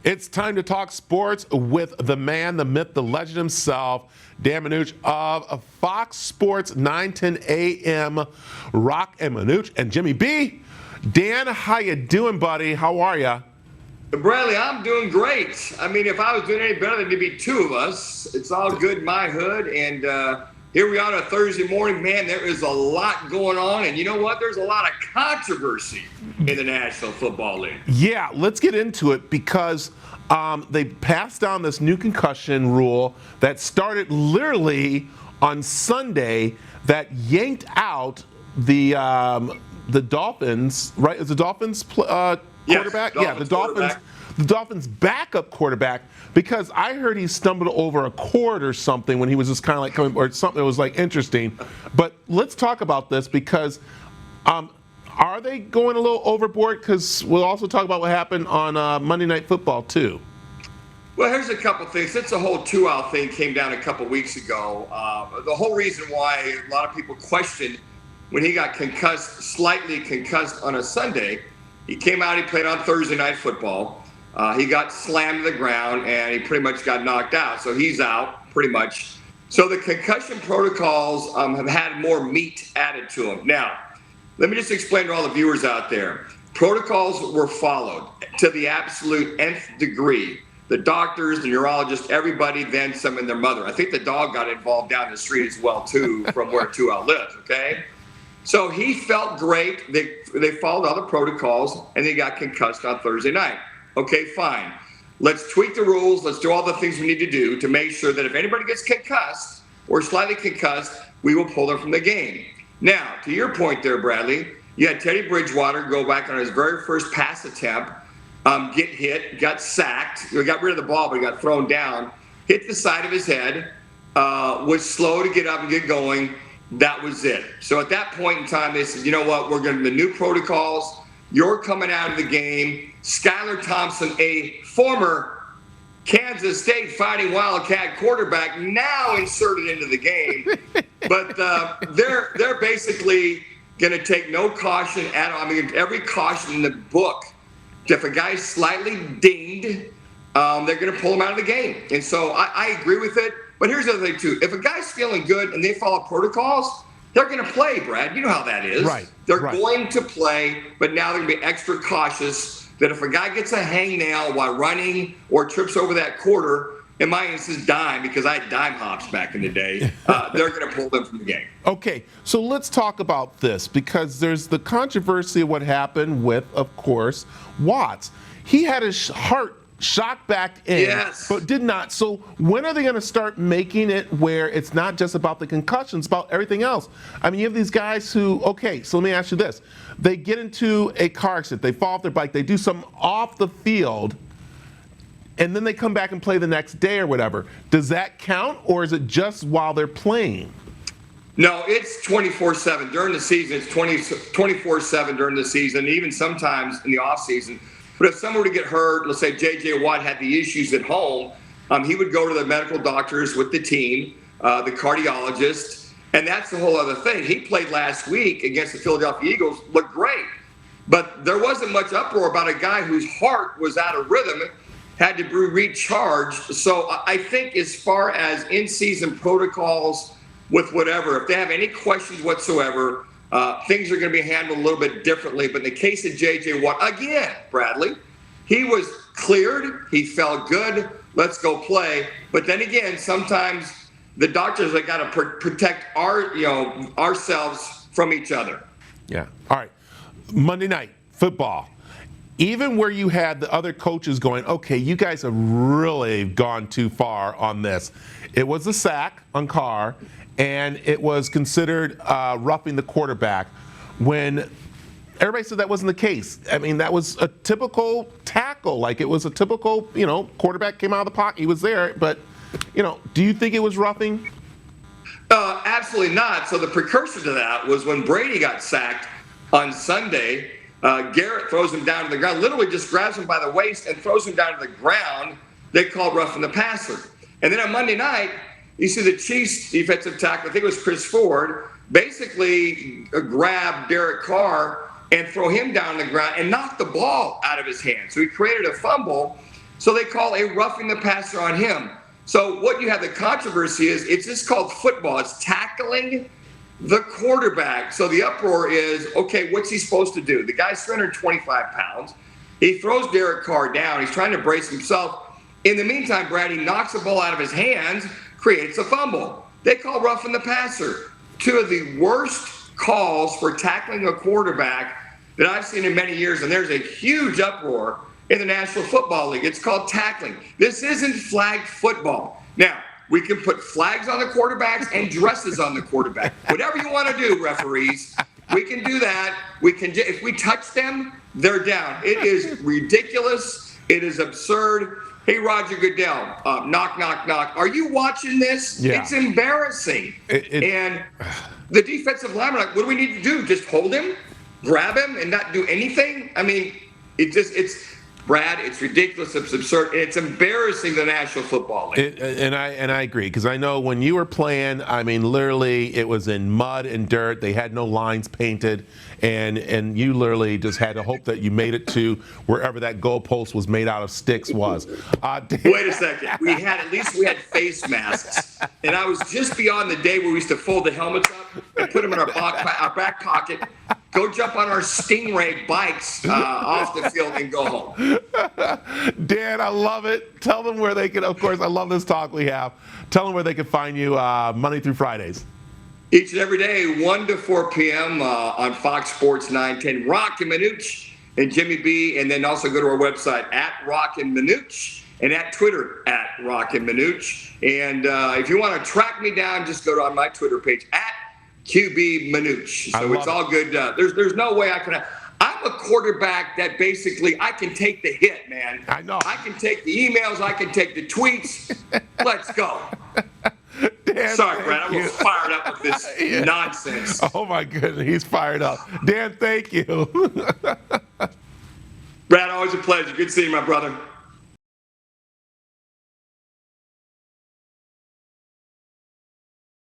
It's time to talk sports with the man, the myth, the legend himself, Dan Manucci of Fox Sports 910 AM, Roc and Manuch, and Jimmy B. Dan, how you doing, buddy? How are you? Bradley, I'm doing great. I mean, if I was doing any better, than to be two of us. It's all good in my hood, and here we are on a Thursday morning. Man, there is a lot going on, and you know what? There's a lot of controversy in the National Football League. Yeah, let's get into it because they passed down this new concussion rule that started literally on Sunday that yanked out the Dolphins, right? Is the Dolphins quarterback? Yes, yeah, the Dolphins backup quarterback, because I heard he stumbled over a cord or something when he was just kind of like coming, or something that was like interesting. But let's talk about this because are they going a little overboard? Because we'll also talk about what happened on Monday Night Football too. Well, here's a couple things. Since the whole two-out thing came down a couple weeks ago, the whole reason why a lot of people questioned when he got slightly concussed on a Sunday, he came out, he played on Thursday Night Football. He got slammed to the ground, and he pretty much got knocked out. So he's out, pretty much. So the concussion protocols have had more meat added to them. Now, let me just explain to all the viewers out there. Protocols were followed to the absolute nth degree. The doctors, the neurologists, everybody, then some, and their mother. I think the dog got involved down the street as well, too, from where Two-Out lives, okay? So he felt great. They followed all the protocols, and they got concussed on Thursday night. Okay, fine. Let's tweak the rules. Let's do all the things we need to do to make sure that if anybody gets concussed or slightly concussed, we will pull them from the game. Now, to your point there, Bradley, you had Teddy Bridgewater go back on his very first pass attempt, get hit, got sacked, got rid of the ball, but he got thrown down, hit the side of his head, was slow to get up and get going. That was it. So at that point in time, they said, you know what, we're going to the new protocols. You're coming out of the game. Skylar Thompson, a former Kansas State Fighting Wildcat quarterback, now inserted into the game. But they're basically going to take no caution at all. I mean, every caution in the book. If a guy's slightly dinged, they're going to pull him out of the game. And so I agree with it. But here's the other thing, too. If a guy's feeling good and they follow protocols, they're going to play, Brad. You know how that is. Right. They're going to play, but now they're going to be extra cautious that if a guy gets a hangnail while running or trips over that quarter, in my instance, dime, because I had dime hops back in the day, they're going to pull them from the game. Okay, so let's talk about this because there's the controversy of what happened with, of course, Watts. He had his heart shot back in, yes, but did not. So when are they going to start making it where it's not just about the concussions, about everything else? I mean, you have these guys who, okay, so let me ask you this. They get into a car accident, they fall off their bike, they do something off the field, and then they come back and play the next day or whatever. Does that count, or is it just while they're playing? No, it's 24/7. During the season, it's 24/7 during the season, even sometimes in the off season. But if someone were to get hurt, let's say J.J. Watt had the issues at home, he would go to the medical doctors with the team, the cardiologist, and that's the whole other thing. He played last week against the Philadelphia Eagles, looked great, but there wasn't much uproar about a guy whose heart was out of rhythm, had to be recharged. So I think as far as in-season protocols with whatever, if they have any questions whatsoever, things are going to be handled a little bit differently. But in the case of J.J. Watt, again, Bradley, he was cleared. He felt good. Let's go play. But then again, sometimes the doctors have got to protect ourselves from each other. Yeah. All right. Monday Night Football. Even where you had the other coaches going, okay, you guys have really gone too far on this. It was a sack on Carr, and it was considered roughing the quarterback when everybody said that wasn't the case. I mean, that was a typical tackle. Like, it was a typical, quarterback came out of the pocket. He was there. But, do you think it was roughing? Absolutely not. So the precursor to that was when Brady got sacked on Sunday. Garrett throws him down to the ground, literally just grabs him by the waist and throws him down to the ground. They called roughing the passer. And then on Monday night, you see the Chiefs defensive tackle, I think it was Chris Ford, basically grab Derek Carr and throw him down on the ground and knock the ball out of his hand. So he created a fumble. So they call a roughing the passer on him. So what you have the controversy is it's just called football. It's tackling the quarterback. So the uproar is, okay, what's he supposed to do? The guy's 325 pounds. He throws Derek Carr down. He's trying to brace himself. In the meantime, Brad, he knocks the ball out of his hands, creates a fumble. They call roughing the passer. Two of the worst calls for tackling a quarterback that I've seen in many years, and there's a huge uproar in the National Football League. It's called tackling. This isn't flag football. Now, we can put flags on the quarterbacks and dresses on the quarterback. Whatever you want to do, referees, we can do that. We can. If we touch them, they're down. It is ridiculous. It is absurd. Hey, Roger Goodell, knock, knock, knock. Are you watching this? Yeah. It's embarrassing. And the defensive lineman, like, what do we need to do? Just hold him, grab him, and not do anything? I mean, Brad, it's ridiculous. It's absurd. It's embarrassing the National Football League. And I agree, because I know when you were playing, I mean, literally it was in mud and dirt. They had no lines painted, and you literally just had to hope that you made it to wherever that goalpost was made out of sticks was. Wait a second. We had face masks, and I was just beyond the day where we used to fold the helmets up and put them in our back pocket. Go jump on our Stingray bikes off the field and go home. Dan, I love it. Tell them where they can, of course, I love this talk we have. Tell them where they can find you Monday through Fridays. Each and every day, 1 to 4 p.m. On Fox Sports 910. Roc and Manuch and Jimmy B. And then also go to our website at Roc and Manuch and at Twitter at Roc and Manuch. And if you want to track me down, just go to my Twitter page at QB Manuch. So it's all good. There's no way I can. I'm a quarterback that basically I can take the hit, man. I know. I can take the emails. I can take the tweets. Let's go. Dan, sorry, Brad. I'm a little fired up with this nonsense. Oh my goodness, he's fired up. Dan, thank you. Brad, always a pleasure. Good seeing you, my brother.